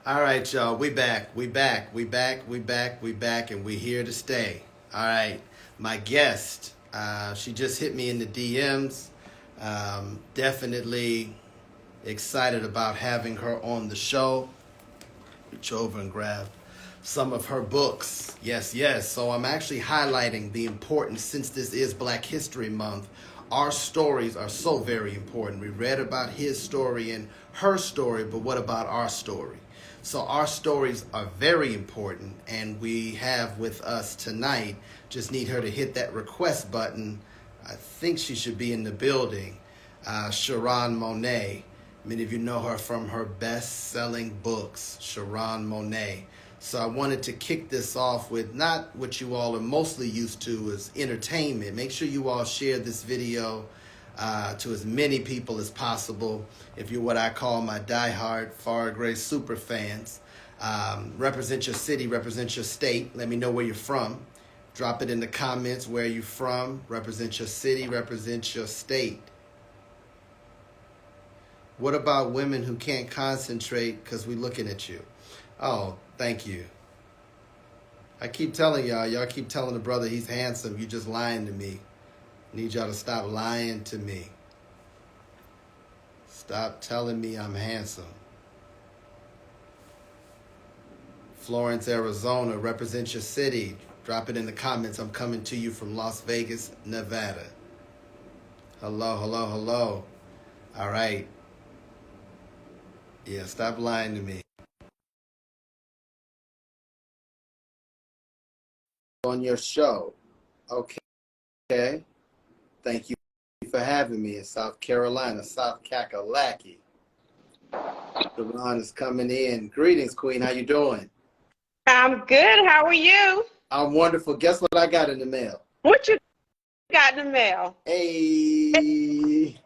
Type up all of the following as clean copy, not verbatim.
All right, y'all. We back. We back, and we here to stay. All right. My guest, she just hit me in the DMs. Definitely excited about having her on the show. Reach over and grab some of her books. Yes, yes. So I'm actually highlighting the importance, since this is Black History Month. Our stories are so very important. We read about his story and her story, but what about our story? So our stories are very important, and we have with us tonight, just need her to hit that request button. I think she should be in the building. Charron Monaye. Many of you know her from her best-selling books, Charron Monaye. So I wanted to kick this off with not what you all are mostly used to as entertainment. Make sure you all share this video to as many people as possible. If you're what I call my diehard Farrah Gray super fans, represent your city, represent your state. Let me know where you're from. Drop it in the comments where you're from. Represent your city, represent your state. What about women who can't concentrate because we're looking at you? Oh, thank you. I keep telling y'all keep telling the brother he's handsome. You just lying to me. Need y'all to stop lying to me. Stop telling me I'm handsome. Florence, Arizona, represent your city. Drop it in the comments. I'm coming to you from Las Vegas, Nevada. Hello, hello, hello. All right. Yeah, stop lying to me. On your show. Okay. Thank you for having me in South Carolina, South Kakalaki. Devon is coming in. Greetings, Queen. How you doing? I'm good. How are you? I'm wonderful. Guess what I got in the mail? What you got in the mail? Hey.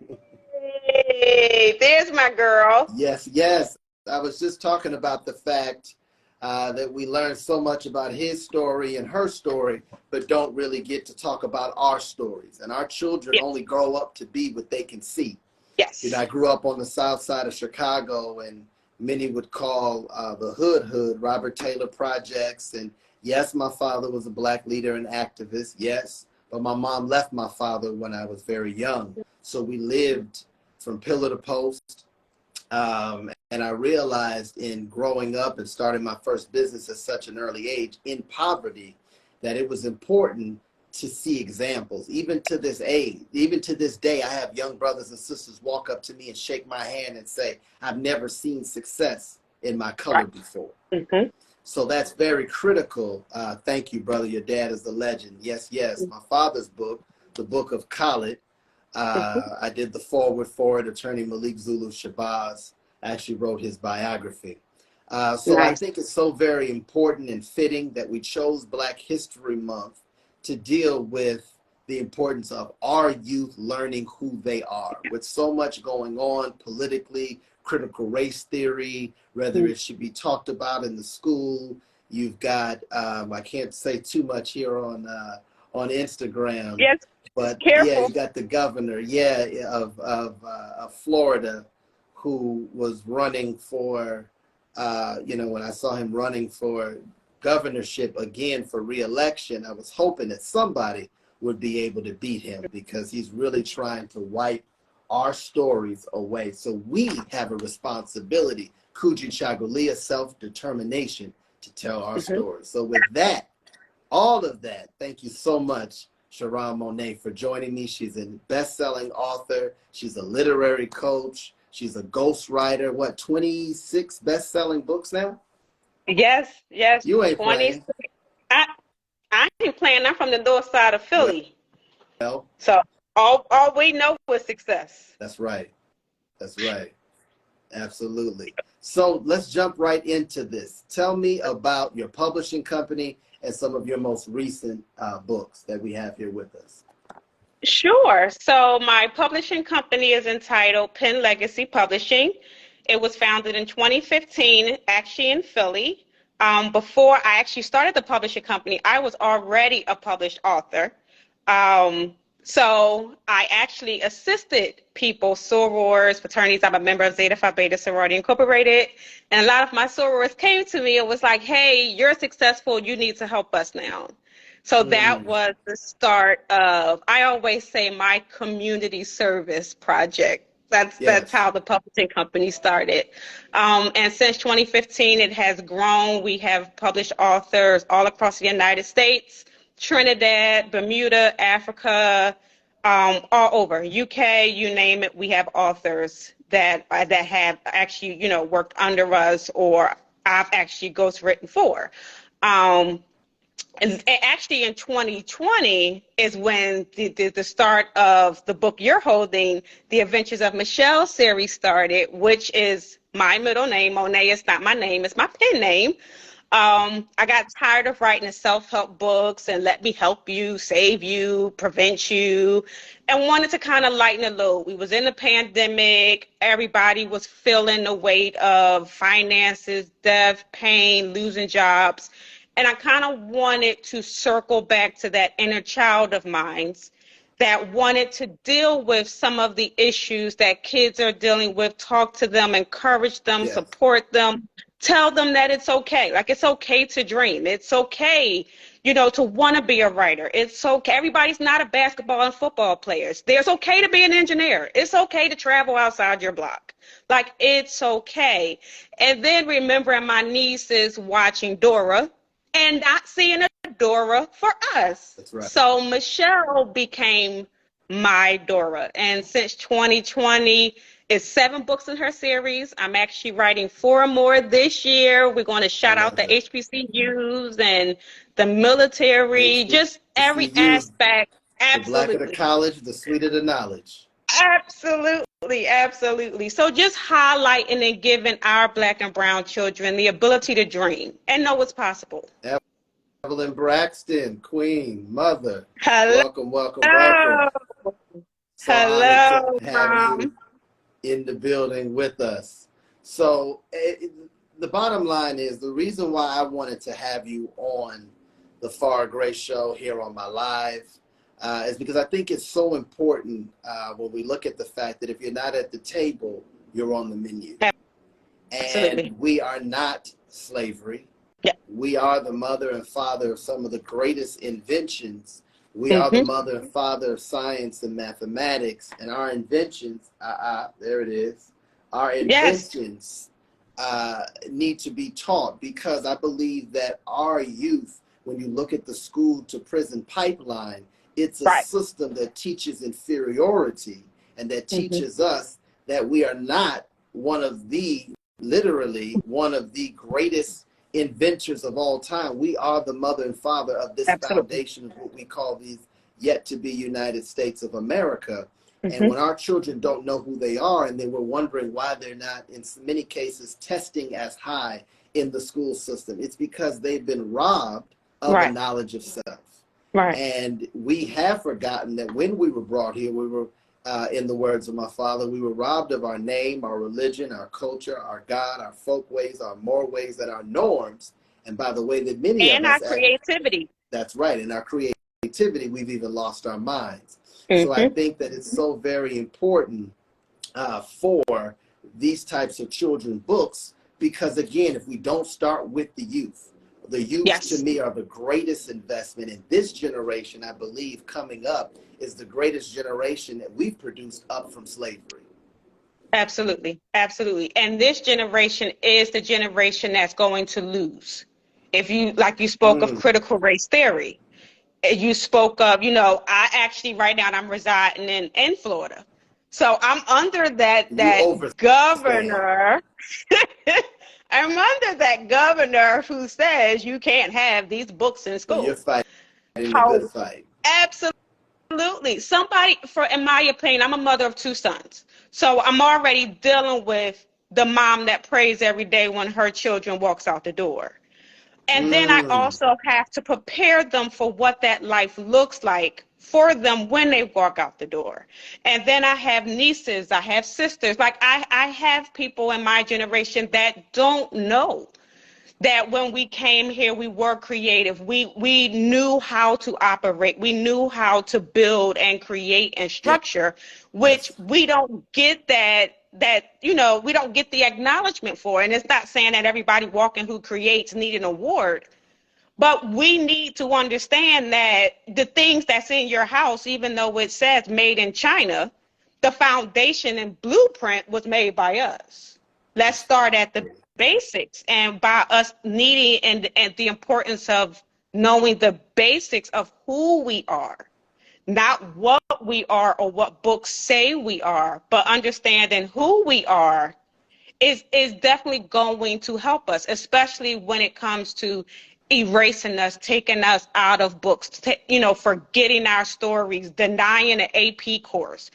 Hey, there's my girl. Yes, yes. I was just talking about the fact that we learn so much about his story and her story, but don't really get to talk about our stories. And our children Yes. only grow up to be what they can see. Yes. You know, I grew up on the south side of Chicago, and many would call the hood, Robert Taylor Projects. And yes, my father was a Black leader and activist, yes, but my mom left my father when I was very young. So we lived from pillar to post. And I realized in growing up and starting my first business at such an early age in poverty that it was important to see examples. Even to this age, even to this day, I have young brothers and sisters walk up to me and shake my hand and say, I've never seen success in my color Right. before. Mm-hmm. So that's very critical. Thank you, brother. Your dad is the legend. Yes, yes. My father's book, the book of Khaled, I did the forward for it. Attorney Malik Zulu Shabazz actually wrote his biography. So I Nice. think it's so very important and fitting that we chose Black History Month to deal with the importance of our youth learning who they are. With so much going on politically, critical race theory, whether it should be talked about in the school. You've got, I can't say too much here on Instagram, Yes. but yeah, Careful. you got the governor, of Florida, who was running for, when I saw him running for governorship again for re-election, I was hoping that somebody would be able to beat him because he's really trying to wipe our stories away. So we have a responsibility, Kuji Chagulia, self-determination, to tell our Mm-hmm. stories. So with that, all of that, thank you so much, Charron Monaye, for joining me. She's a best-selling author. She's a literary coach. She's a ghostwriter. What, 26 best-selling books now? Yes. Yes. You ain't 20. playing. I ain't playing. I'm from the north side of Philly. Well, So all we know is success. that's right. That's right. Absolutely. So let's jump right into this. Tell me about your publishing company and some of your most recent books that we have here with us. Sure. So my publishing company is entitled Penn Legacy Publishing. It was founded in 2015, actually in Philly. Before I actually started the publishing company, I was already a published author. Um, So I actually assisted people, sorors, fraternities. I'm a member of Zeta Phi Beta Sorority Incorporated. And a lot of my sorors came to me and was like, hey, you're successful. You need to help us now. So that Mm, was the start of, I always say, my community service project. That's yes. how the publishing company started. And since 2015, it has grown. We have published authors all across the United States, Trinidad, Bermuda, Africa, all over UK, you name it. We have authors that have actually, worked under us, or I've actually ghostwritten for. Um, and actually, in 2020 is when the start of the book you're holding, The Adventures of Michelle series started, which is my middle name. Monaye is not my name, it's my pen name. I got tired of writing self-help books and let me help you, save you, prevent you, and wanted to kind of lighten the load. We was in the pandemic. Everybody was feeling the weight of finances, death, pain, losing jobs. And I kind of wanted to circle back to that inner child of mine that wanted to deal with some of the issues that kids are dealing with, talk to them, encourage them, Yes. support them, tell them that it's okay. Like, it's okay to dream. It's okay, to want to be a writer. It's okay. Everybody's not a basketball and football players. There's okay to be an engineer. It's okay to travel outside your block. Like, it's okay. And then remembering my nieces watching Dora and not seeing a Dora for us. That's right. So Michelle became my Dora. And since 2020, it's 7 books in her series. I'm actually writing 4 more this year. We're going to I shout out love the it. HBCUs and the military, just every HBCUs, aspect. the blacker the Absolutely. college, the sweeter the knowledge. Absolutely, absolutely. So just highlighting and giving our Black and brown children the ability to dream and know what's possible. Evelyn Braxton, Queen, Mother, Hello. welcome, welcome, welcome. So honored to Hello, have you Mom. in the building with us. So the bottom line is the reason why I wanted to have you on the Farrah Gray Show here on my live is because I think it's so important when we look at the fact that if you're not at the table, you're on the menu. And Absolutely. we are not slavery. Yeah. We are the mother and father of some of the greatest inventions. We are the Mm-hmm. mother and father of science and mathematics. And our inventions, there it is, our Yes. inventions need to be taught, because I believe that our youth, when you look at the school to prison pipeline, it's a Right. system that teaches inferiority and that Mm-hmm. teaches us that we are not literally one of the greatest inventors of all time. We are the mother and father of this Absolutely. foundation of what we call these yet to be United States of America. And Mm-hmm. when our children don't know who they are, and then we're wondering why they're not, in many cases, testing as high in the school system, it's because they've been robbed of a Right. knowledge of self. Right. And we have forgotten that when we were brought here, we were, in the words of my father, we were robbed of our name, our religion, our culture, our God, our folk ways, our more ways, that our norms. And by the way that many of And our us act, creativity. that's right, in our creativity, we've even lost our minds. So I Mm-hmm. think that it's so very important for these types of children books, because again, if we don't start with the youth to Yes. me are the greatest investment in this generation. I believe coming up is the greatest generation that we've produced up from slavery. Absolutely. Absolutely. And this generation is the generation that's going to lose. If you, like you spoke of Mm, critical race theory, you spoke of, I actually right now I'm residing in Florida. So I'm under you that overstand. governor. I'm under that governor who says you can't have these books in But you're school. fighting the good How fight. absolutely somebody, for in my opinion, I'm a mother of 2 sons. So I'm already dealing with the mom that prays every day when her children walks out the door. And then I Mm, also have to prepare them for what that life looks like for them when they walk out the door. And then I have nieces, I have sisters. Like I have people in my generation that don't know. that when we came here, we were creative. We knew how to operate. We knew how to build and create and structure, which Yes. we don't get we don't get the acknowledgement for. And it's not saying that everybody walking who creates need an award, but we need to understand that the things that's in your house, even though it says made in China, the foundation and blueprint was made by us. Let's start at the basics, and by us needing and the importance of knowing the basics of who we are, not what we are or what books say we are, but understanding who we are is definitely going to help us, especially when it comes to erasing us, taking us out of books, forgetting our stories, denying an AP course.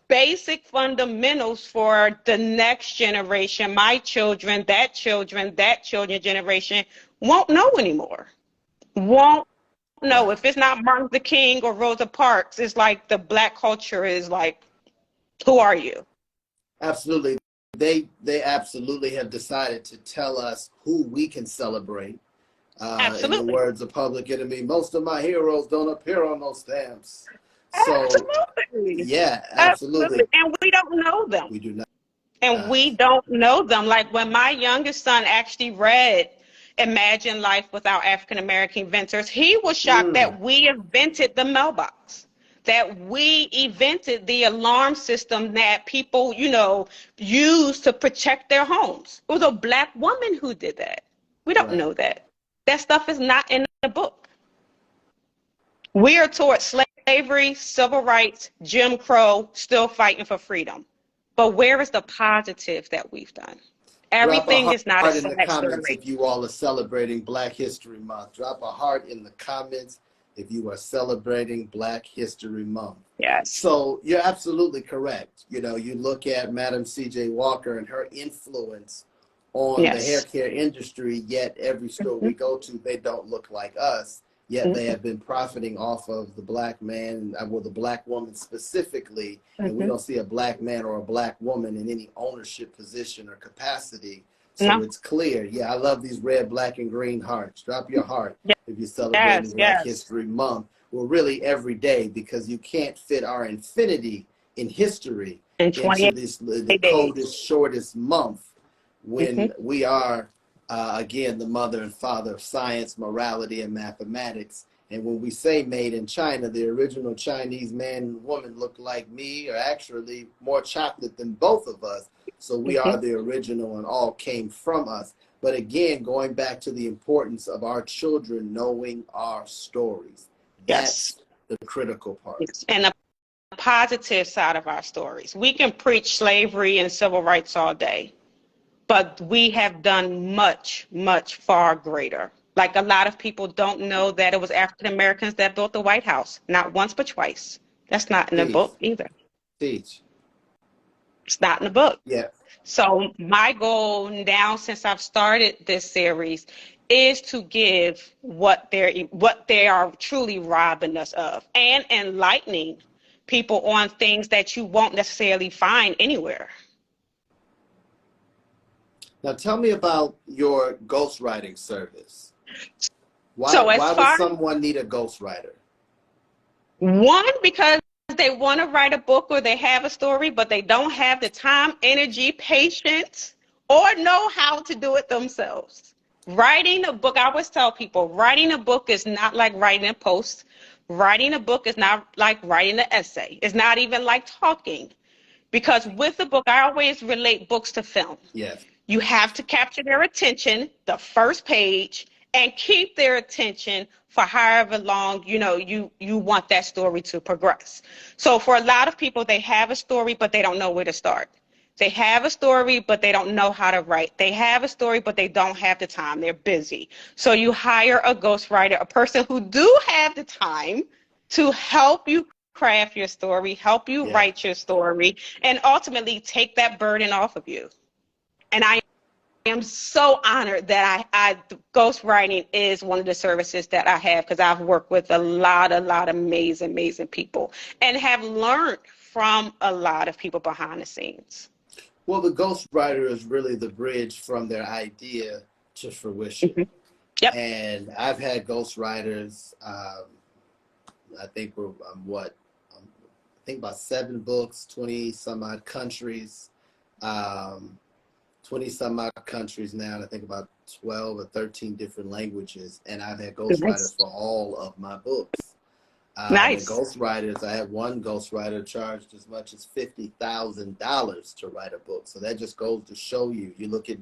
Basic fundamentals for the next generation, my children, that children, that children generation won't know anymore. Won't know. Right. If it's not Martin Luther King or Rosa Parks, it's like the black culture is like, who are you? Absolutely. They absolutely have decided to tell us who we can celebrate. In the Absolutely. words of Public Enemy, most of my heroes don't appear on those stamps. So Absolutely. yeah, Absolutely. absolutely. And we don't know them. We do not. And we don't know them. Like when my youngest son actually read Imagine Life Without African American Inventors, he was shocked Mm, that we invented the mailbox, that we invented the alarm system that people, use to protect their homes. It was a black woman who did that. We don't right. know that. That stuff is not in the book. We are towards slavery, civil rights, Jim Crow, still fighting for freedom. But where is the positive that we've done? Drop a Everything is not a heart in the sad comments story. if you all are celebrating Black History Month. Drop a heart in the comments if you are celebrating Black History Month. Yes. So you're absolutely correct. You look at Madam C.J. Walker and her influence on the hair Yes. care industry, yet every store Mm-hmm. we go to, they don't look like us. Yet they Mm-hmm. have been profiting off of the black man, well, the black woman specifically, and we Mm-hmm. don't see a black man or a black woman in any ownership position or capacity. So No. it's clear. Yeah, I love these red, black, and green hearts. Drop your heart if you're celebrating Yes. Black Yes. History Month. Well, really every day, because you can't fit our infinity in history In into 28 the days. coldest, shortest month Mm-hmm. when we are, again, the mother and father of science, morality, and mathematics. And when we say made in China, the original Chinese man and woman look like me, or actually more chocolate than both of us. So we Mm-hmm. are the original and all came from us. But again, going back to the importance of our children knowing our stories, Yes. that's the critical part. Yes. And the positive side of our stories. We can preach slavery and civil rights all day, but we have done much, much far greater. Like a lot of people don't know that it was African Americans that built the White House, not once but twice. That's not in the Teach, book either. teach. It's not in the book. Yeah, So my goal now, since I've started this series, is to give what they are truly robbing us of, and enlightening people on things that you won't necessarily find anywhere. now tell me about your ghostwriting service. Why So as why would far someone need a ghostwriter? One, because they want to write a book or they have a story, but they don't have the time, energy, patience, or know how to do it themselves. Writing a book, I always tell people, writing a book is not like writing a post. Writing a book is not like writing an essay. It's not even like talking. Because with a book, I always relate books to film. Yes. You have to capture their attention, the first page, and keep their attention for however long you want that story to progress. So for a lot of people, they have a story, but they don't know where to start. They have a story, but they don't know how to write. They have a story, but they don't have the time. They're busy. So you hire a ghostwriter, a person who do have the time to help you craft your story, help you Yeah. write your story, and ultimately take that burden off of you. And I am so honored that ghostwriting is one of the services that I have, because I've worked with a lot of amazing people and have learned from a lot of people behind the scenes. Well, the ghostwriter is really the bridge from their idea to fruition. Mhm. Yep. And I've had ghostwriters. I think I think about 7 books, 20 some odd countries, 20 some odd countries now, and I think about 12 or 13 different languages. And I've had Nice. ghostwriters for all of my books. And Nice. ghostwriters, I had one ghostwriter charged as much as $50,000 to write a book. So that just goes to show you. You look at,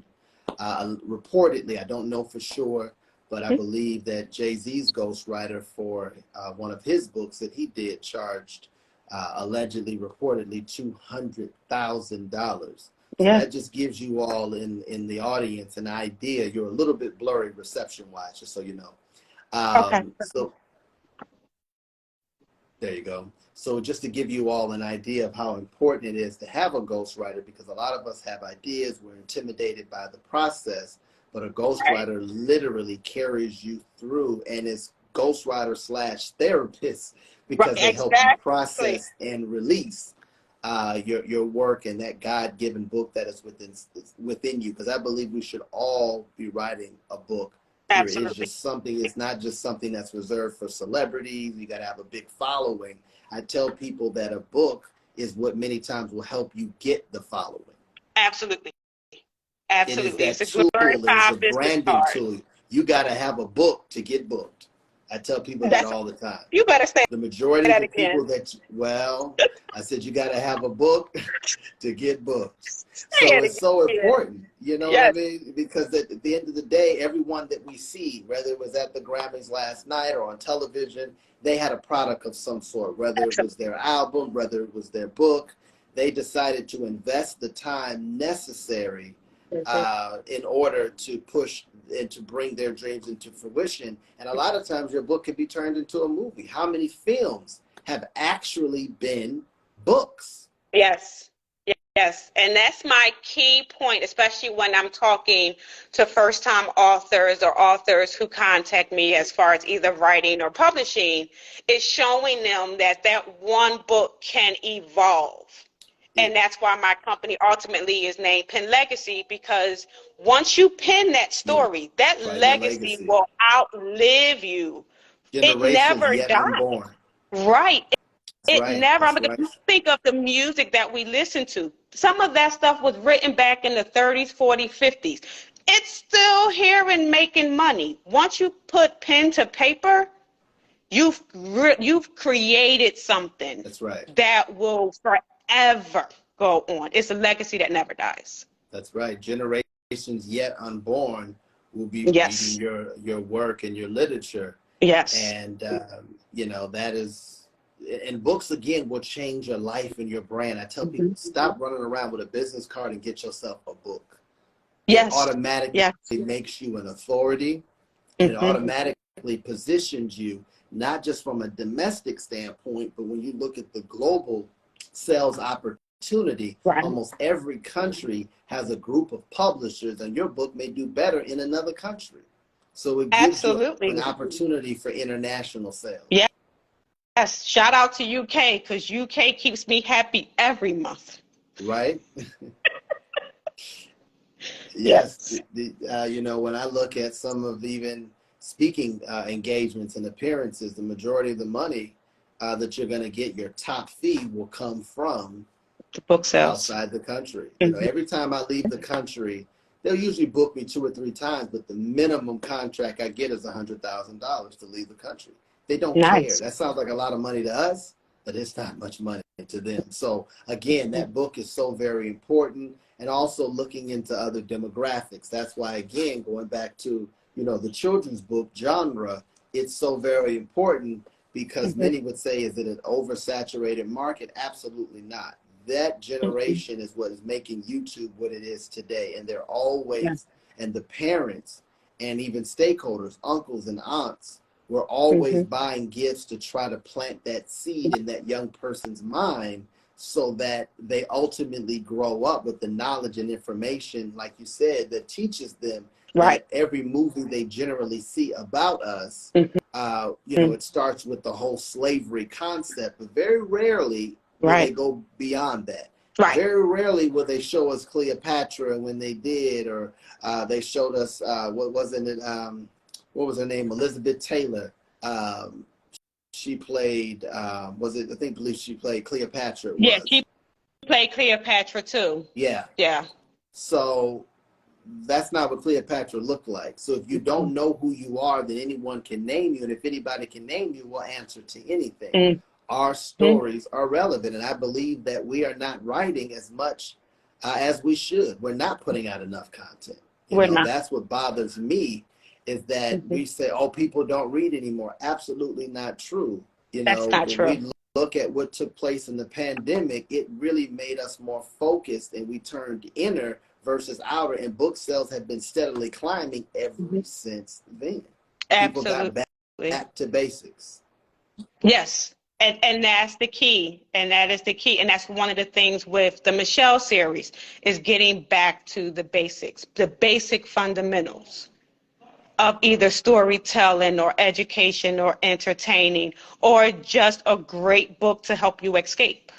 reportedly, I don't know for sure, but I believe that Jay-Z's ghostwriter for one of his books that he did charged allegedly, reportedly, $200,000. So Yeah. that just gives you all in the audience an idea. You're a little bit blurry reception-wise, just so you know. Okay. So there you go. So just to give you all an idea of how important it is to have a ghostwriter, because a lot of us have ideas, we're intimidated by the process, but a Right. ghostwriter literally carries you through and is ghostwriter / therapist Right. because they help you Exactly. process and release your work and that God-given book that is within you. Because I believe we should all be writing a book. Period. It's Absolutely. just something. It's not just something that's reserved for celebrities. You got to have a big following. I tell people that a book is what many times will help you get the following. Absolutely. It is Absolutely. It's that a tool. It is a glorified business branding card. tool. You got to have a book to get booked. I tell people that That's all the time. you better say The majority of that the again. people I said, you got to have a book to get booked. Say So it it's so again. important, you know what I Yes. mean? Because at the end of the day, everyone that we see, whether it was at the Grammys last night or on television, they had a product of some sort, whether it was their album, whether it was their book. They decided to invest the time necessary Absolutely. in order to push and to bring their dreams into fruition. And a lot of times your book can be turned into a movie. How many films have actually been books? Yes. Yes. And that's my key point, especially when I'm talking to first time authors or authors who contact me as far as either writing or publishing, is showing them that that one book can evolve. And It, that's why my company ultimately is named Pen Legacy, because once you pen that yeah, story, that writing a legacy legacy. will outlive you. It Generations never yet dies. unborn. Right. That's It right. never, That's because right. you think of the music that we listen to. Some of that stuff was written back in the 30s, 40s, 50s. It's still here and making money. Once you put pen to paper, you've created something That's right. that will forever go on. It's a legacy that never dies. That's right. Generations yet unborn will be reading Yes. your work and your literature. Yes. And, that is, and books again will change your life and your brand. I tell people, Mhm. stop running around with a business card and get yourself a book. It Yes. automatically Yes. makes you an authority, and it Hmm. automatically positions you not just from a domestic standpoint, but when you look at the global sales opportunity, Right. almost every country has a group of publishers, and your book may do better in another country. So it gives you an Absolutely. opportunity for international sales, Yes. Yes. Shout out to UK, because UK keeps me happy every month. right? Yes. Yes. When I look at some of even speaking engagements and appearances, the majority of the money that you're going to get, your top fee will come from The book sales. outside the country. Hmm. Every time I leave the country, they'll usually book me 2 or 3 times, but the minimum contract I get is $100,000 to leave the country. They don't care. Nice. That sounds like a lot of money to us, but it's not much money to them. So again, that book is so very important, and also looking into other demographics. That's why, again, going back to, the children's book genre, it's so very important, because Hmm. many would say, is it an oversaturated market? Absolutely not. That Hmm. generation is what is making YouTube what it is today. And they're Yeah. always, and the parents and even stakeholders, uncles and aunts, were Hmm. always buying gifts to try to plant that seed in that young person's mind, so that they ultimately grow up with the knowledge and information, like you said, that teaches them Right. that every movie they generally see about us, Hmm. it starts with the whole slavery concept, but very rarely will they Right. go beyond that. Right. Very rarely will they show us Cleopatra, and when they did, or they showed us what wasn't it? What was her name? Elizabeth Taylor. Um, she played. Was it? I think believe she played Cleopatra. It Yeah, was. she played Cleopatra too. Yeah. Yeah. So that's not what Cleopatra looked like. So if you don't know who you are, then anyone can name you, and if anybody can name you, we'll answer to anything. Our Mm-hmm. stories are relevant, and I believe that we are not writing as much as we should. We're not putting out enough content. You We're know, not. that's what bothers me, is that Mm-hmm. we say, oh, people don't read anymore. Absolutely not true. You That's know, not when true. we look at what took place in the pandemic, it really made us more focused, and we turned inner versus outer, and book sales have been steadily climbing Mm-hmm. ever since then. People got Absolutely. back to basics. Yes. And that's the key. And that is the key. And that's one of the things with the Michelle series is getting back to the basics, the basic fundamentals of either storytelling or education or entertaining or just a great book to help you escape.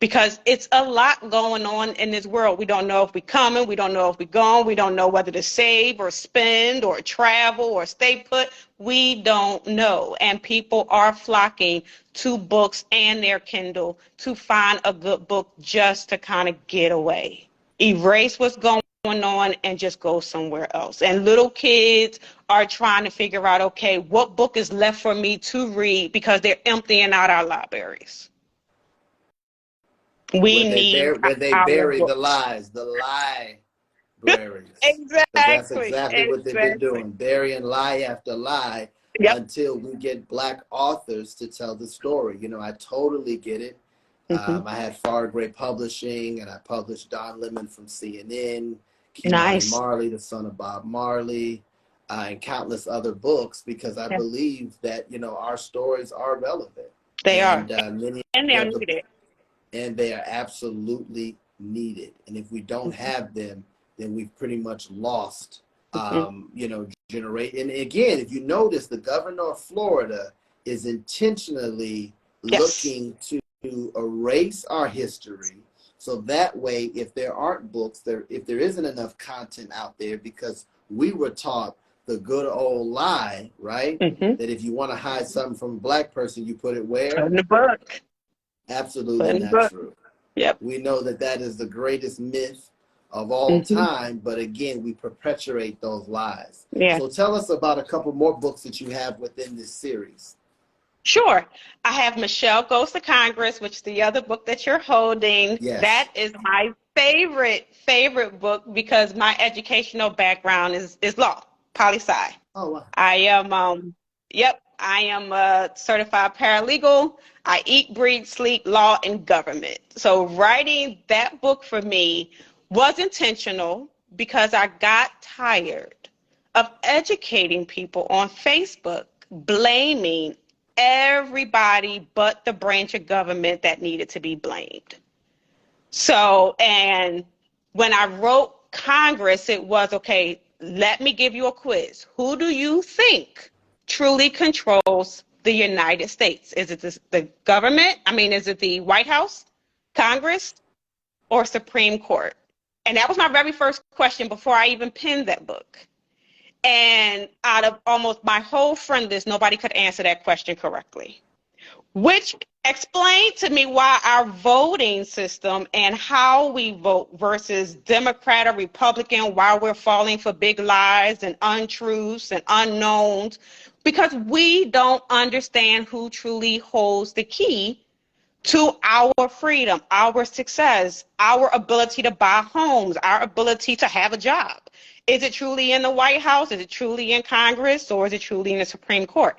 Because it's a lot going on in this world. We don't know if we're coming, we don't know if we're going, we don't know whether to save or spend or travel or stay put. We don't know. And people are flocking to books and their Kindle to find a good book just to kind of get away. Erase what's going on and just go somewhere else. And little kids are trying to figure out, okay, what book is left for me to read because they're emptying out our libraries. We need Where they our bury the books. lies, the libraries, because that's Exactly. exactly what they've been Exactly. doing, burying lie after lie Yep. until we get Black authors to tell the story. You know, I totally get it. Mm-hmm. I had Farrah Publishing, and I published Don Lemon from CNN, Kimani Nice. Marley, the son of Bob Marley, and countless other books, because I Yeah, believe that, you know, our stories are relevant. they are. And many And they're of the needed. and they are absolutely needed. And if we don't Mm-hmm. have them, then we've pretty much lost, Mm-hmm. you know, generate. And again, if you notice, the governor of Florida is intentionally Yes. looking to erase our history. So that way, if there aren't books, if there isn't enough content out there, because we were taught the good old lie, right? Mm-hmm. That if you want to hide something from a Black person, you put it Put where? in the book. Put Absolutely in the not book. true. Yep. We know that that is the greatest myth of all Mm-hmm. time, but again, we perpetuate those lies. Yeah. So tell us about a couple more books that you have within this series. Sure. I have Michelle Goes to Congress, which is the other book that you're holding. Yes. That is my favorite book because my educational background is law, poli-sci. Oh, wow. I am, yep, I am a certified paralegal. I eat, breathe, sleep law and government. So writing that book for me was intentional because I got tired of educating people on Facebook, blaming everybody but the branch of government that needed to be blamed. So, and when I wrote Congress, it was okay, let me give you a quiz. Who do you think truly controls the United States? Is it the government? I mean, is it the White House, Congress, or Supreme Court? And that was my very first question before I even penned that book. And out of almost my whole friend list, nobody could answer that question correctly, which explained to me why our voting system and how we vote versus Democrat or Republican, why we're falling for big lies and untruths and unknowns, because we don't understand who truly holds the key to our freedom, our success, our ability to buy homes, our ability to have a job. Is it truly in the White House? Is it truly in Congress? Or is it truly in the Supreme Court?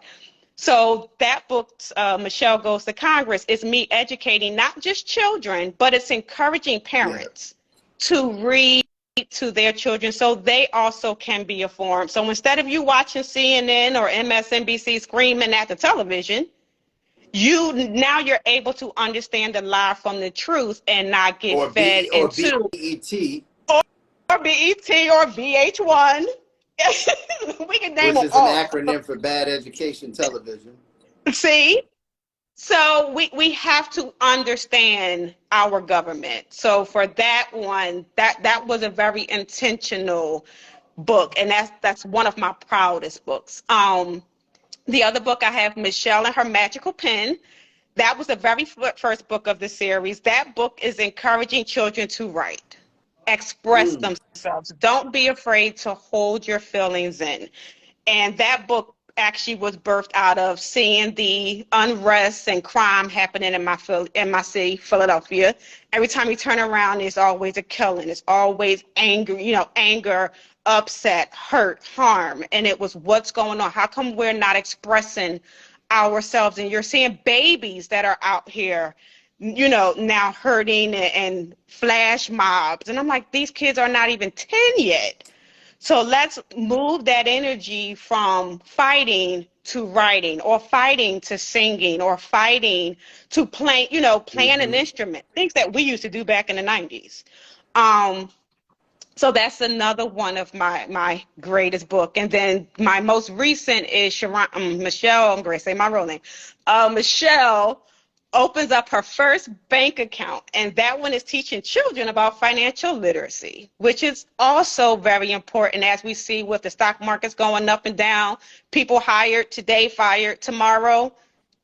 So that book, Michelle Goes to Congress, is me educating not just children, but it's encouraging Yeah. parents to read to their children so they also can be informed. So instead of you watching CNN or MSNBC screaming at the television, you're able to understand the lie from the truth and not get Or fed into BET, or BET or VH1. We can name which them is an all. acronym for Bad Education Television. See? So we have to understand our government. So for that one, that was a very intentional book, and that's one of my proudest books. The other book I have, Michelle and Her Magical Pen. That was the very first book of the series. That book is encouraging children to write, express Mm. themselves. Don't be afraid to hold your feelings in. And that book actually was birthed out of seeing the unrest and crime happening in my city, Philadelphia. Every time you turn around, there's always a killing. It's always anger, upset, hurt, harm. And it was, what's going on? How come we're not expressing ourselves? And you're seeing babies that are out here, now hurting and flash mobs. And I'm like, these kids are not even 10 yet. So let's move that energy from fighting to writing, or fighting to singing, or fighting to playing an Mm-hmm. instrument, things that we used to do back in the 90s. Um, so that's another one of my greatest book. And then my most recent is Michelle, I'm going to say my real name. Michelle opens up her first bank account, and that one is teaching children about financial literacy, which is also very important, as we see with the stock markets going up and down, people hired today, fired tomorrow.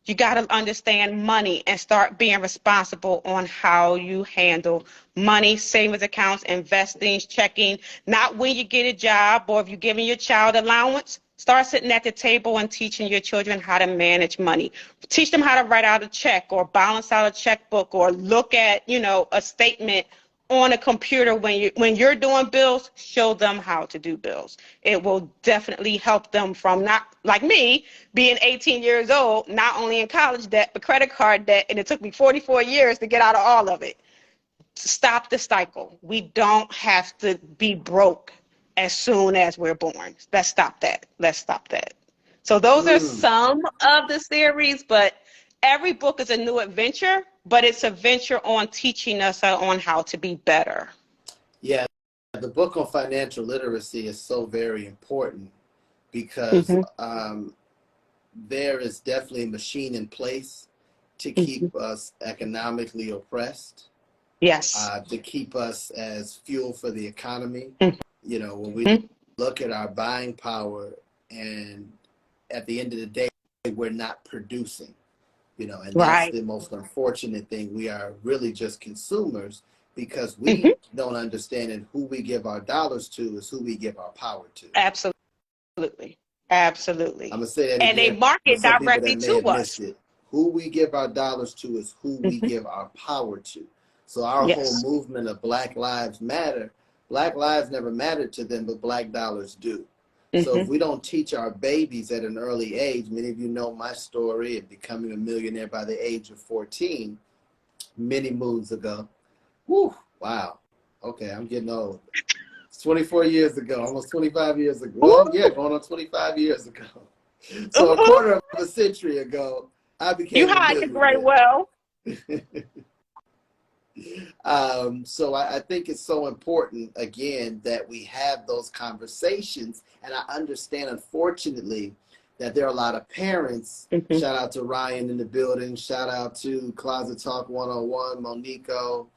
You got to understand money and start being responsible on how you handle money, savings accounts, investing, checking. Not when you get a job, or if you're giving your child allowance. Start sitting at the table and teaching your children how to manage money. Teach them how to write out a check, or balance out a checkbook, or look at, a statement on a computer. When you're doing bills, show them how to do bills. It will definitely help them from, not like me, being 18 years old, not only in college debt but credit card debt, and it took me 44 years to get out of all of it. Stop the cycle. We don't have to be broke as soon as we're born. Let's stop that. So those are Mm. some of the series, but every book is a new adventure, but it's a venture on teaching us on how to be better. Yeah, the book on financial literacy is so very important because Mm-hmm. there is definitely a machine in place to Mm-hmm. keep us economically oppressed, Yes. to keep us as fuel for the economy. When we Mm-hmm. look at our buying power, and at the end of the day, we're not producing, and that's Right. the most unfortunate thing. We are really just consumers because Mm-hmm. we don't understand, and who we give our dollars to is who we give our power to. Absolutely. Absolutely. I'm going to say that And they again for market some people directly that may to have missed us. it. Who we give our dollars to is who we Mm-hmm. give our power to. So our whole Yes. movement of Black Lives Matter, Black lives never mattered to them, but Black dollars do. So if Mm-hmm. we don't teach our babies at an early age, many of you know my story of becoming a millionaire by the age of 14, many moons ago. Whew, wow. Okay, I'm getting old. It's 24 years ago, almost 25 years ago. Well, yeah, Woo! going on 25 years ago. So a Ooh, quarter of a century ago, I you became a hide the great millionaire. well. So I think it's so important, again, that we have those conversations. And I understand, unfortunately, that there are a lot of parents. Mm-hmm. Shout out to Ryan in the building. Shout out to Closet Talk 101, Monico.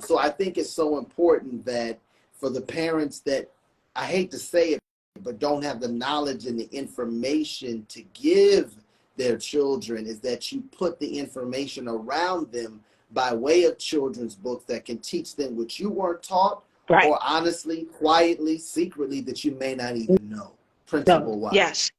So I think it's so important that for the parents that, I hate to say it, but don't have the knowledge and the information to give their children, is that you put the information around them by way of children's books that can teach them what you weren't taught, Right. or honestly, quietly, secretly, that you may not even know, No. principle wise. Yes.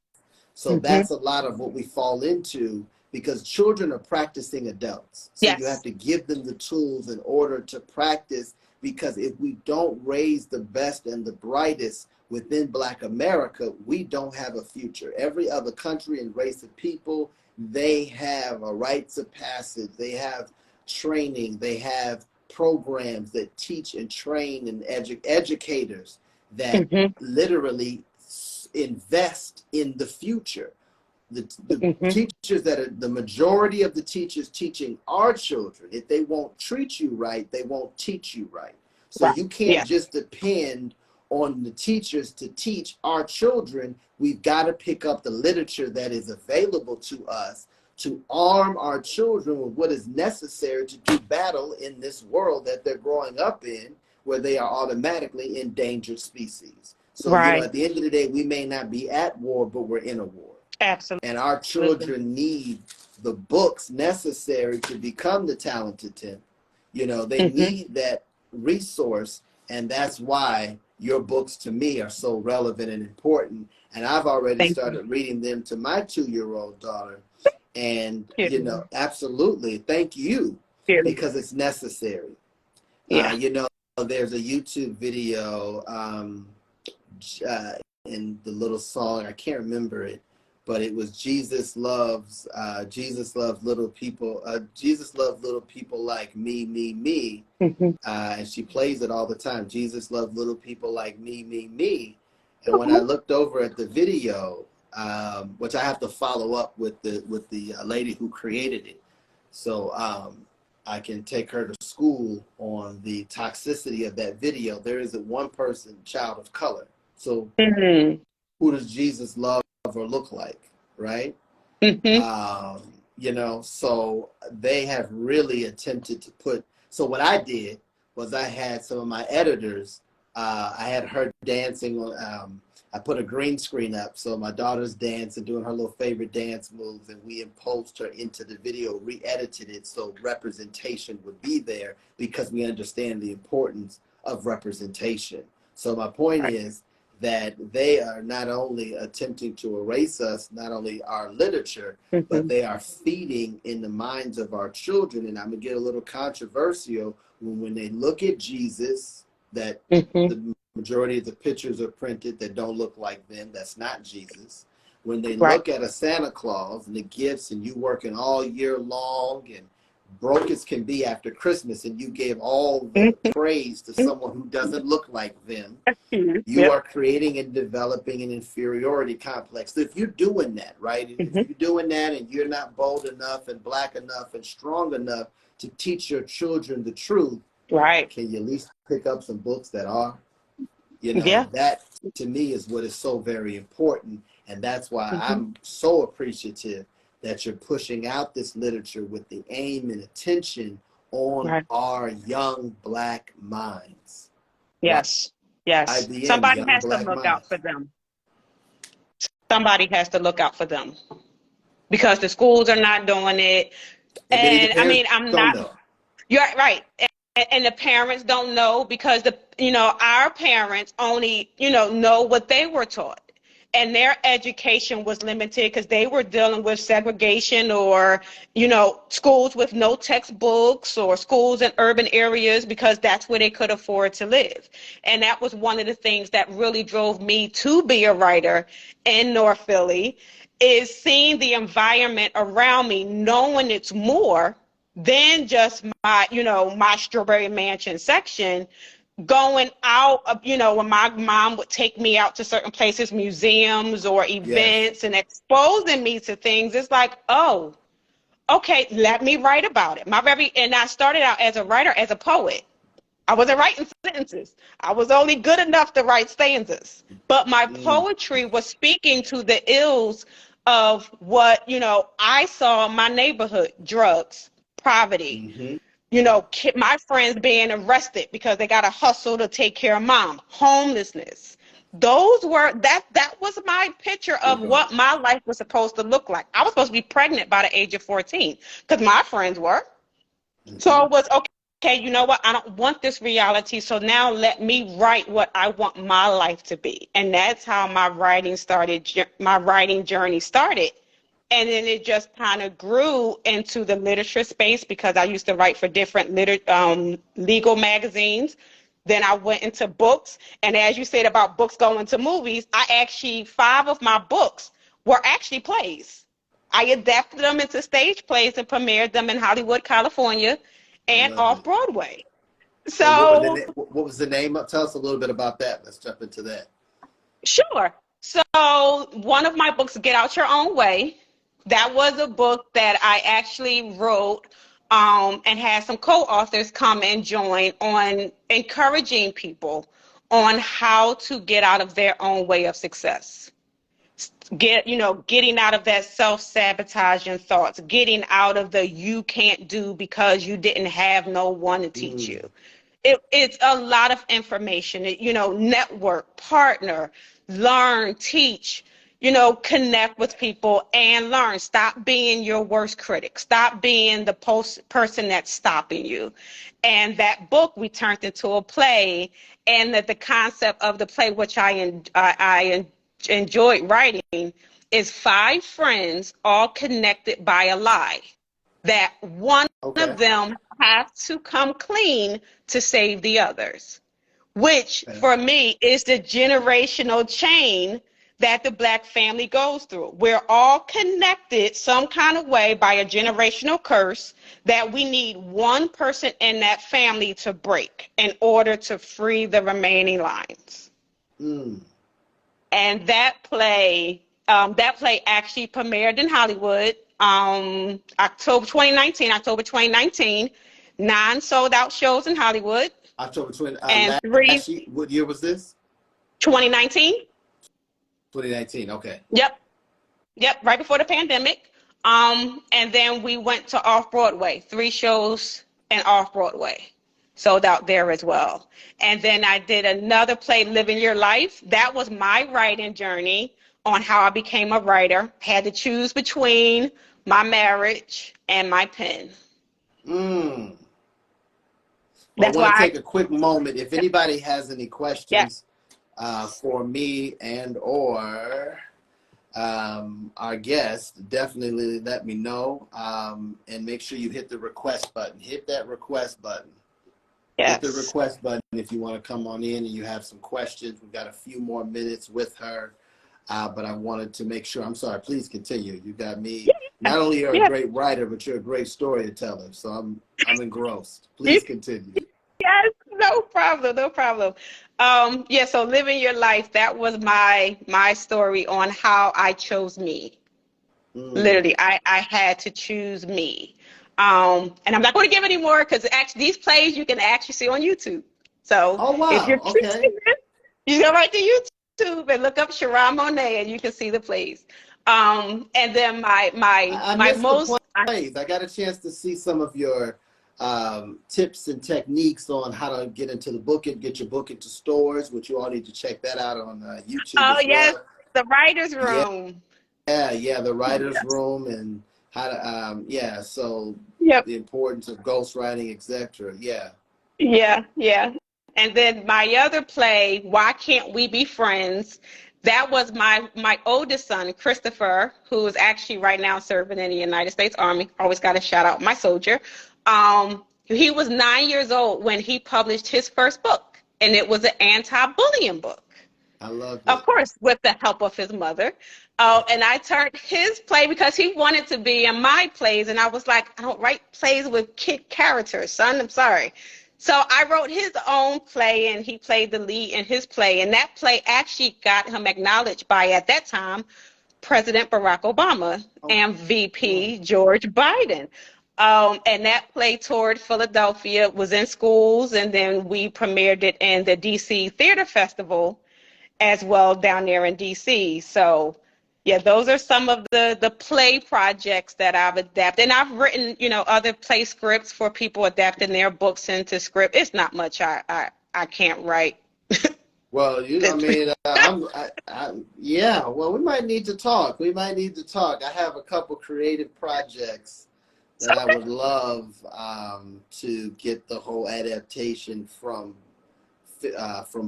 So Mm-hmm. that's a lot of what we fall into, because children are practicing adults. So you have Yes. to give them the tools in order to practice, because if we don't raise the best and the brightest within Black America, we don't have a future. Every other country and race of people, they have a rites of passage. They have training. They have programs that teach and train, and educators that Mm-hmm. literally invest in the future. The Mm-hmm. teachers that are the majority of the teachers teaching our children, if they won't treat you right, they won't teach you right. So Right. you can't Yeah. just depend on the teachers to teach our children. We've got to pick up the literature that is available to us to arm our children with what is necessary to do battle in this world that they're growing up in, where they are automatically endangered species. So, you know, Right. at the end of the day, we may not be at war, but we're in a war. Absolutely. And our children need the books necessary to become the talented 10. You know, they need that resource. And that's why your books to me are so relevant and important. And I've already Thank started you. reading them to my 2-year-old daughter. And, Period. you know, absolutely. Thank you, Period. because it's necessary. Yeah. You know, there's a YouTube video in the little song, I can't remember it, but it was Jesus loves little people. Jesus loved little people like me, me, me. And she plays it all the time. Jesus loved little people like me, me, me. And when I looked over at the video, which I have to follow up with the lady who created it, so I can take her to school on the toxicity of that video. There isn't one person, child of color. So who does Jesus love or look like, right? You know, so they have really attempted to put. So what I did was I had some of my editors. I had her dancing on. I put a green screen up, so my daughter's dancing, doing her little favorite dance moves, and we imposed her into the video, re-edited it so representation would be there, because we understand the importance of representation. So my point is that they are not only attempting to erase us, not only our literature, but they are feeding in the minds of our children. And I'm gonna get a little controversial when they look at Jesus, that the majority of the pictures are printed that don't look like them. That's not Jesus. When they look at a Santa Claus and the gifts, and you working all year long and broke as can be after Christmas, and you gave all the praise to someone who doesn't look like them, you are creating and developing an inferiority complex. So if you're doing that, right, if you're doing that and you're not bold enough and black enough and strong enough to teach your children the truth, can you at least pick up some books that are? You know, that to me is what is so very important. And that's why I'm so appreciative that you're pushing out this literature with the aim and attention on our young black minds. Yes. Yes. IBM, Somebody young has to black look out minds. for them. Somebody has to look out for them, because the schools are not doing it. And many of the And I parents mean, I'm don't not, know. you're right. And the parents don't know, because our parents only, know what they were taught. And their education was limited because they were dealing with segregation, or, schools with no textbooks, or schools in urban areas, because that's where they could afford to live. And that was one of the things that really drove me to be a writer in North Philly, is seeing the environment around me, knowing it's more than just my Strawberry Mansion section. Going out, when my mom would take me out to certain places, museums or Yes. events, and exposing me to things, it's like, oh, okay, let me write about it. And I started out as a writer, as a poet. I wasn't writing sentences. I was only good enough to write stanzas. But my poetry was speaking to the ills of what, I saw in my neighborhood: drugs, poverty, my friends being arrested because they got to hustle to take care of mom, homelessness. That was my picture of what my life was supposed to look like. I was supposed to be pregnant by the age of 14, because my friends were. So it was, okay, you know what? I don't want this reality. So now let me write what I want my life to be. And that's how my writing journey started. And then it just kind of grew into the literature space, because I used to write for different legal magazines. Then I went into books. And as you said about books going to movies, 5 of my books were actually plays. I adapted them into stage plays and premiered them in Hollywood, California, I and love off it. Broadway. And So, what was the name? Tell us a little bit about that. Let's jump into that. sure. So one of my books, Get Out Your Own Way, that was a book that I actually wrote, and had some co-authors come and join, on encouraging people on how to get out of their own way of success. getting out of that self-sabotaging thoughts, getting out of the you can't do because you didn't have no one to teach you. It's a lot of information. Network, partner, learn, teach, connect with people and learn. Stop being your worst critic. Stop being the person that's stopping you. And that book we turned into a play, and that the concept of the play, which I enjoyed writing, is 5 friends all connected by a lie, that one Okay. of them has to come clean to save the others, which for me is the generational chain that the Black family goes through. We're all connected some kind of way by a generational curse that we need one person in that family to break in order to free the remaining lines. And that play actually premiered in Hollywood, October 2019, 9 sold out shows in Hollywood. October 20, and last year, what year was this? 2019. 2019, okay. Yep, right before the pandemic. And then we went to Off-Broadway, 3 shows and Off-Broadway. Sold out there as well. And then I did another play, Living Your Life. That was my writing journey on how I became a writer. Had to choose between my marriage and my pen. Well, That's I want why to take a quick moment. If anybody has any questions for me and or our guest, definitely let me know. And make sure you hit the request button. Hit that request button. Yes. Hit the request button if you want to come on in and you have some questions. We've got a few more minutes with her. But I wanted to make sure. I'm sorry. Please continue. You got me. Not only you're a great writer, but you're a great storyteller. So I'm engrossed. Please continue. Yes, no problem. So Living Your Life, that was my story on how I chose me. Literally, I had to choose me. And I'm not going to give any more because actually these plays you can actually see on YouTube. So if you're curious, you go right to YouTube and look up Charron Monaye and you can see the plays. And then my most plays. I got a chance to see some of your tips and techniques on how to get into the book and get your book into stores, which you all need to check that out on YouTube. Oh yes, the writer's room. Yeah, the writer's room and how to so the importance of ghostwriting, etc. Yeah. And then my other play, Why Can't We Be Friends? That was my oldest son, Christopher, who is actually right now serving in the United States Army. Always got to shout out my soldier. He was 9 years old when he published his first book, and it was an anti-bullying book. I love it. Of course, with the help of his mother. And I turned his play because he wanted to be in my plays, and I was like, I don't write plays with kid characters, son. I'm sorry. So I wrote his own play, and he played the lead in his play. And that play actually got him acknowledged by, at that time, President Barack Obama and VP George Biden. And that play toured Philadelphia, was in schools, and then we premiered it in the DC Theater Festival as well down there in DC. So yeah, those are some of the play projects that I've adapted. And I've written, other play scripts for people adapting their books into script. It's not much I can't write. Well, well, we might need to talk. I have a couple creative projects that I would love to get the whole adaptation from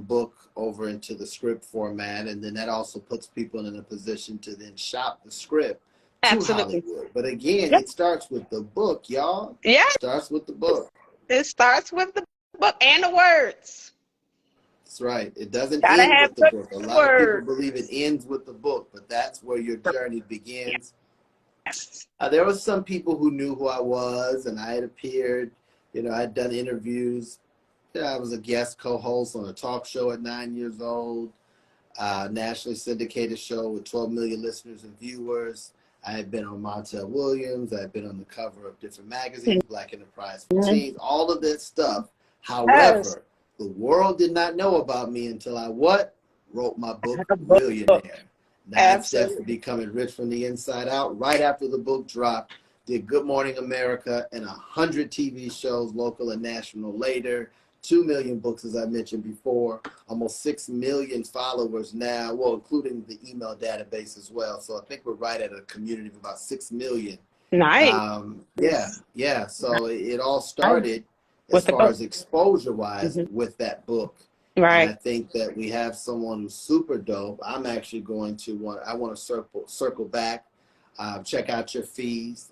book over into the script format, and then that also puts people in a position to then shop the script to Hollywood. But again, it starts with the book, y'all. Yeah, it starts with the book. It starts with the book and the words. That's right. It doesn't end with the book. A lot of people believe it ends with the book, but that's where your journey begins. Yes. There were some people who knew who I was, and I had appeared. I'd done interviews. I was a guest co-host on a talk show at 9 years old, nationally syndicated show with 12 million listeners and viewers. I had been on Montel Williams. I had been on the cover of different magazines, Black Enterprise for Teens, all of that stuff. However, the world did not know about me until I wrote my book, Millionaire. 9 Steps to Absolutely. Becoming Rich from the Inside Out. Right after the book dropped, did Good Morning America and 100 TV shows, local and national later. 2 million books, as I mentioned before. Almost 6 million followers now, well, including the email database as well. So I think we're right at a community of about 6 million. Nice. Yeah. So it all Nice. started as With the far book. as exposure wise Hmm. with that book. And I Right. think that we have someone who's super dope. I'm actually I want to circle back, check out your fees,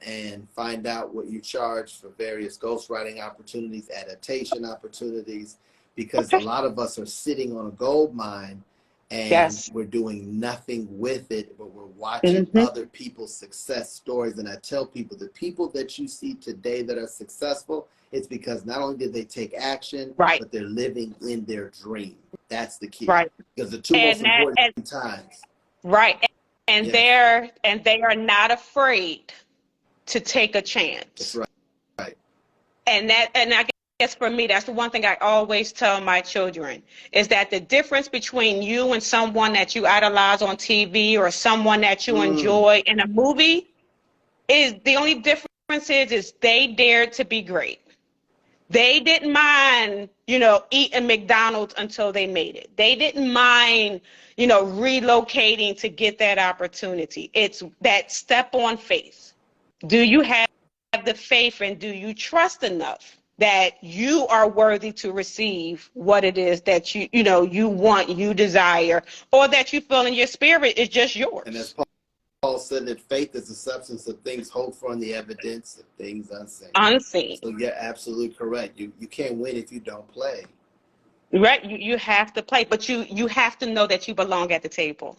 and find out what you charge for various ghostwriting opportunities, adaptation opportunities, because a Okay. lot of us are sitting on a gold mine and Yes. we're doing nothing with it, but we're watching Hmm. other people's success stories. And I tell people, the people that you see today that are successful, it's because not only did they take action, Right. but they're living in their dream. That's the key. Right. Because the two most And that important and times. right. And Yes, they are not afraid to take a that's chance. right. Right. And I guess for me, that's the one thing I always tell my children is that the difference between you and someone that you idolize on TV or someone that you Mm, enjoy in a movie is the only difference is they dared to be great. They didn't mind, eating McDonald's until they made it. They didn't mind, relocating to get that opportunity. It's that step on faith. Do you have the faith and do you trust enough that you are worthy to receive what it is that you want, you desire, or that you feel in your spirit is just and as yours? Paul said, that faith is the substance of things hoped for and the evidence of things unseen. Unseen. So you're absolutely correct. You can't win if you don't play. Right? You have to play, but you have to know that you belong at the table.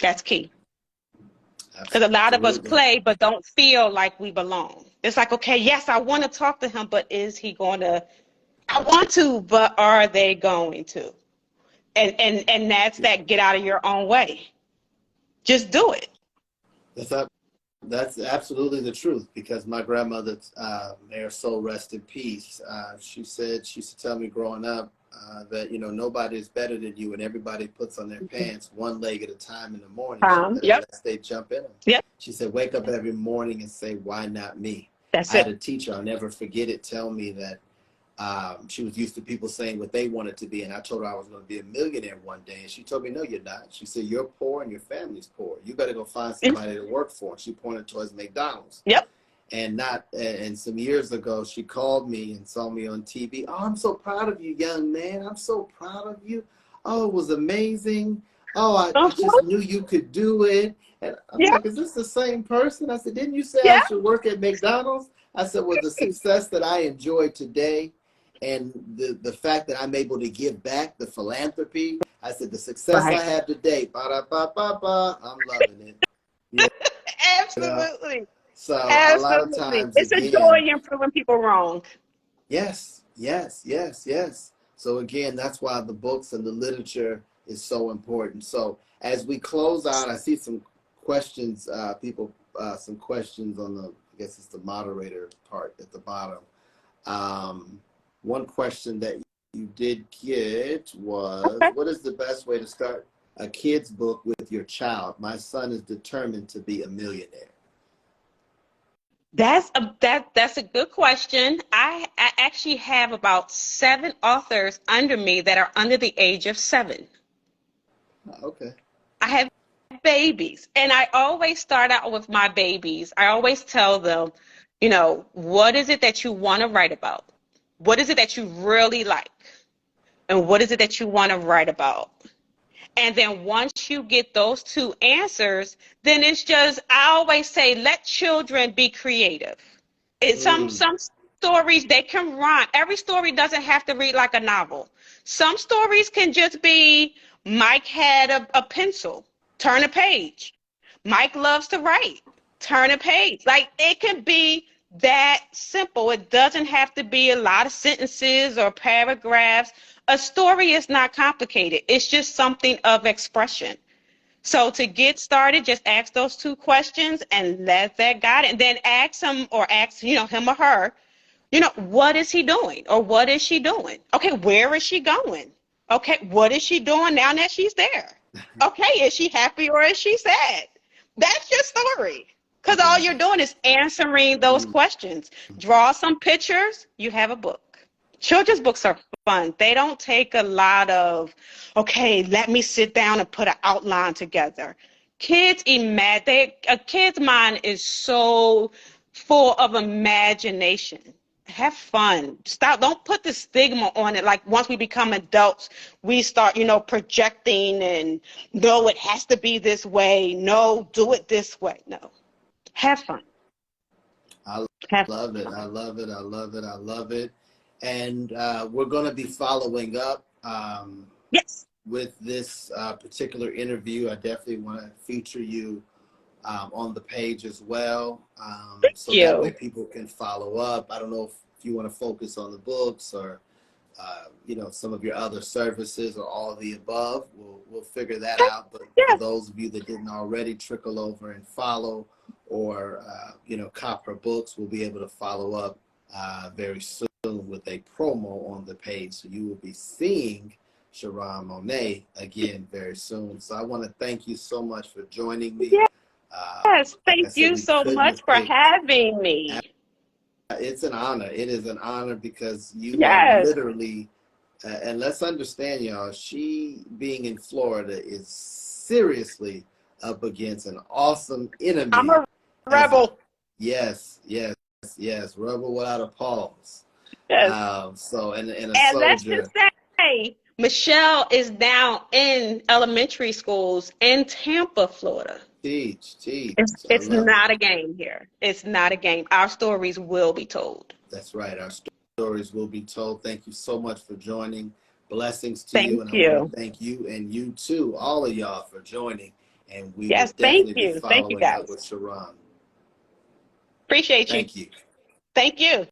That's key. Because a lot of us Absolutely. play but don't feel like we belong. It's like, okay, yes, I want to talk to him, but is he going to? I want to, but are they going to? And that's Yeah. that get out of your own way. Just do it. That's up. That's absolutely the truth, because my grandmother, may her soul rest in peace, she used to tell me growing up that, nobody is better than you and everybody puts on their pants one leg at a time in the morning Yep. unless they jump in them. Yep. She said, wake up every morning and say, why not me? That's I had it. a teacher, I'll never forget it, tell me that she was used to people saying what they wanted to be. And I told her I was going to be a millionaire one day. And she told me, no, you're not. She said, you're poor and your family's poor. You better go find somebody to work for. And she pointed towards McDonald's. Yep. And some years ago, she called me and saw me on TV. Oh, I'm so proud of you, young man. I'm so proud of you. Oh, it was amazing. Oh, I just Uh-huh. knew you could do it. And I'm Yeah. like, is this the same person? I said, didn't you say I Yeah. should work at McDonald's? I said, well, the success that I enjoy today and the fact that I'm able to give back, the philanthropy, I said, the success I Right. have today, ba-da-ba-ba-ba, I'm loving it. You know? Absolutely. So a lot of Absolutely. times, It's a joy again, in proving people wrong. yes. So again, that's why the books and the literature is so important. So as we close out, I see some questions, some questions on the, I guess it's the moderator part at the bottom. One question that you did get was, Okay. what is the best way to start a kid's book with your child? My son is determined to be a millionaire. That's a good question. I actually have about 7 authors under me that are under the age of 7. Okay. I have babies, and I always start out with my babies. I always tell them, what is it that you want to write about? What is it that you really like? And what is it that you want to write about? And then once you get those two answers, then it's just, I always say, let children be creative. Mm, Some stories they can rhyme. Every story doesn't have to read like a novel. Some stories can just be Mike had a pencil, turn a page. Mike loves to write, turn a page. Like it can be that simple. It doesn't have to be a lot of sentences or paragraphs. A story is not complicated. It's just something of expression. So to get started, just ask those 2 questions and let that guide it. And then ask him or ask, him or her, what is he doing or what is she doing? Okay, where is she going? Okay, what is she doing now that she's there? Okay, is she happy or is she sad? That's your story. Because all you're doing is answering those Mm. questions. Draw some pictures, you have a book. Children's books are fun. They don't take a lot of, okay, let me sit down and put an outline together. A kid's mind is so full of imagination. Have fun. Stop. Don't put the stigma on it. Like once we become adults, we start, projecting and no, it has to be this way. No, do it this way. No. Have fun. I Have love it. fun. I love it. I love it. I love it. And we're going to be following up Yes. with this particular interview. I definitely want to feature you on the page as well, Thank so that way you. people can follow up. I don't know if you want to focus on the books or some of your other services or all of the above. We'll figure that out. But for Yes. those of you that didn't already trickle over and follow or cop her books, we'll be able to follow up very soon with a promo on the page. So you will be seeing Charron Monaye again very soon. So I want to thank you so much for joining me. Yes. Like I Thank said, you we so couldn't much have for picked. having me. It's an honor. It is an honor because you are Yes. literally, and let's understand, y'all, she being in Florida is seriously up against an awesome I'm enemy a as a, rebel. yes, yes, yes, rebel without a pause. Yes. And a And let's just soldier. say, Michelle is now in elementary schools in Tampa, Florida. Teach, teach. I It's love it. not a game here. It's not a game. Our stories will be told. That's right. Our stories will be told. Thank you so much for joining. Blessings to you. Thank And I want to you. thank you and you too, all of y'all, for joining. And we will Yes, thank definitely be you. Thank you, following up guys. with Charron. Appreciate you. Thank you. Thank you.